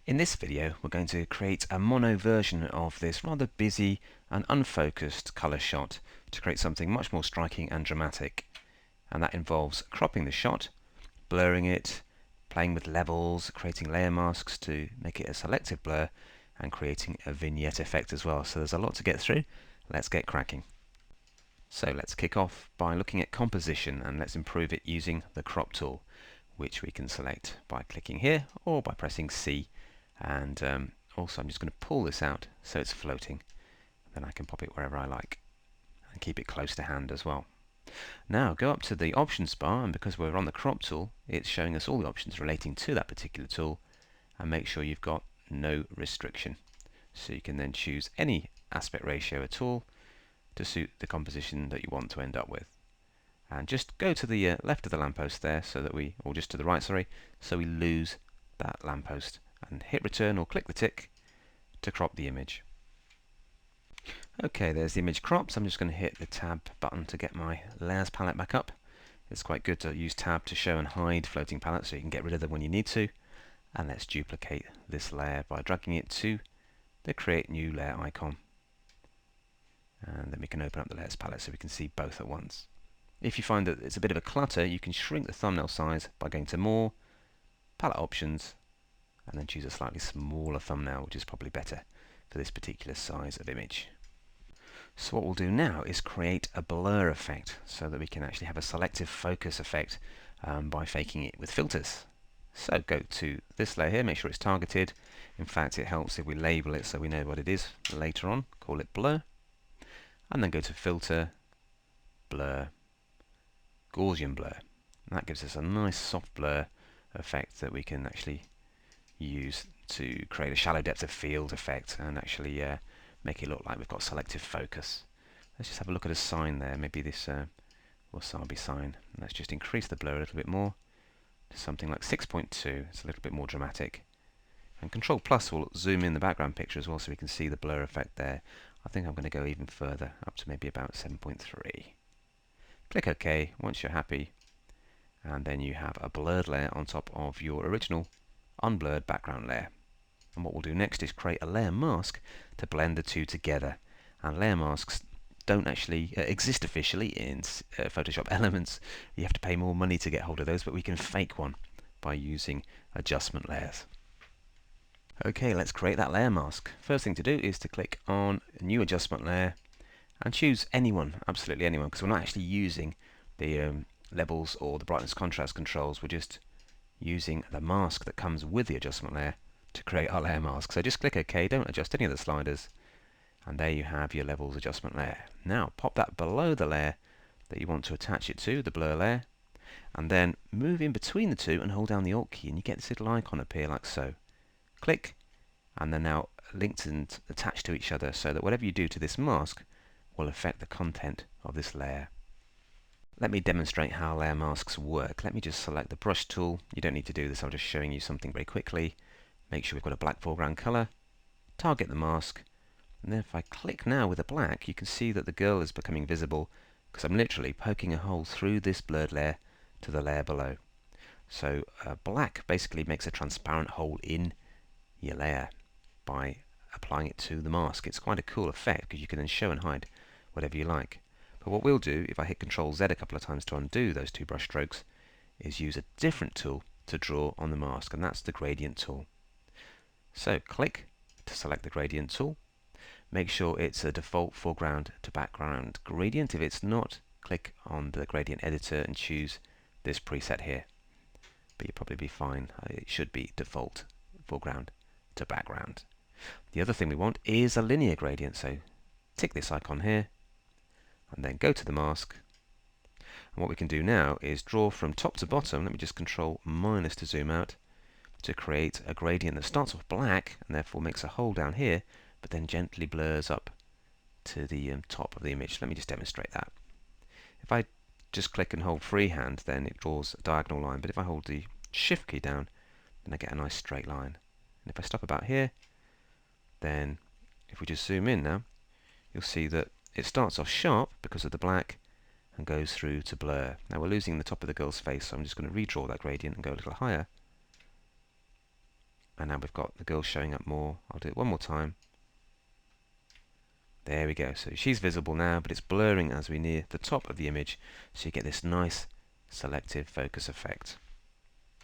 In this video we're going to create a mono version of this rather busy and unfocused colour shot to create something much more striking and dramatic, and that involves cropping the shot, blurring it, playing with levels, creating layer masks to make it a selective blur, and creating a vignette effect as well. So there's a lot to get through. Let's get cracking. So let's kick off by looking at composition, and let's improve it using the crop tool, which we can select by clicking here or by pressing C. And also I'm just going to pull this out so it's floating. Then I can pop it wherever I like and keep it close to hand as well. Now go up to the options bar, and because we're on the crop tool, it's showing us all the options relating to that particular tool, and make sure you've got no restriction. So you can then choose any aspect ratio at all to suit the composition that you want to end up with. And just go to the left of the lamppost there, so that or just to the right, sorry, so we lose that lamppost, and hit return or click the tick to crop the image. Okay, there's the image cropped. So I'm just going to hit the tab button to get my layers palette back up. It's quite good to use tab to show and hide floating palettes so you can get rid of them when you need to. And let's duplicate this layer by dragging it to the create new layer icon. And then we can open up the layers palette so we can see both at once. If you find that it's a bit of a clutter, you can shrink the thumbnail size by going to more, palette options, and then choose a slightly smaller thumbnail, which is probably better for this particular size of image. So what we'll do now is create a blur effect so that we can actually have a selective focus effect by faking it with filters. So go to this layer here, make sure it's targeted. In fact, it helps if we label it so we know what it is later on. Call it blur, and then go to filter, blur, Gaussian blur. And that gives us a nice soft blur effect that we can actually use to create a shallow depth of field effect and actually make it look like we've got selective focus. Let's just have a look at a sign there, maybe this wasabi sign. Let's just increase the blur a little bit more to something like 6.2. It's a little bit more dramatic. And Control Plus will zoom in the background picture as well so we can see the blur effect there. I think I'm going to go even further, up to maybe about 7.3. Click OK once you're happy, and then you have a blurred layer on top of your original unblurred background layer. And what we'll do next is create a layer mask to blend the two together. And layer masks don't actually exist officially in Photoshop Elements. You have to pay more money to get hold of those, but we can fake one by using adjustment layers. Okay, let's create that layer mask. First thing to do is to click on New Adjustment Layer and choose anyone, absolutely anyone, because we're not actually using the levels or the brightness contrast controls. We're just using the mask that comes with the adjustment layer to create our layer mask. So just click OK, don't adjust any of the sliders, and there you have your levels adjustment layer. Now pop that below the layer that you want to attach it to, the blur layer, and then move in between the two and hold down the Alt key, and you get this little icon appear like so. Click, and they're now linked and attached to each other so that whatever you do to this mask will affect the content of this layer. Let me demonstrate how layer masks work. Let me just select the brush tool. You don't need to do this, I'm just showing you something very quickly. Make sure we've got a black foreground colour, target the mask, and then if I click now with a black, you can see that the girl is becoming visible because I'm literally poking a hole through this blurred layer to the layer below. So black basically makes a transparent hole in your layer by applying it to the mask. It's quite a cool effect because you can then show and hide whatever you like. But what we'll do, if I hit Ctrl Z a couple of times to undo those two brush strokes, is use a different tool to draw on the mask, and that's the gradient tool. So click to select the gradient tool. Make sure it's a default foreground to background gradient. If it's not, click on the gradient editor and choose this preset here. But you'll probably be fine. It should be default foreground to background. The other thing we want is a linear gradient, so tick this icon here and then go to the mask. And what we can do now is draw from top to bottom. Let me just Control minus to zoom out to create a gradient that starts off black and therefore makes a hole down here, but then gently blurs up to the top of the image. Let me just demonstrate that. If I just click and hold freehand, then it draws a diagonal line, but if I hold the Shift key down, then I get a nice straight line. And if I stop about here, then if we just zoom in now, you'll see that it starts off sharp because of the black and goes through to blur. Now we're losing the top of the girl's face, so I'm just going to redraw that gradient and go a little higher. And now we've got the girl showing up more. I'll do it one more time. There we go. So she's visible now, but it's blurring as we near the top of the image, so you get this nice selective focus effect.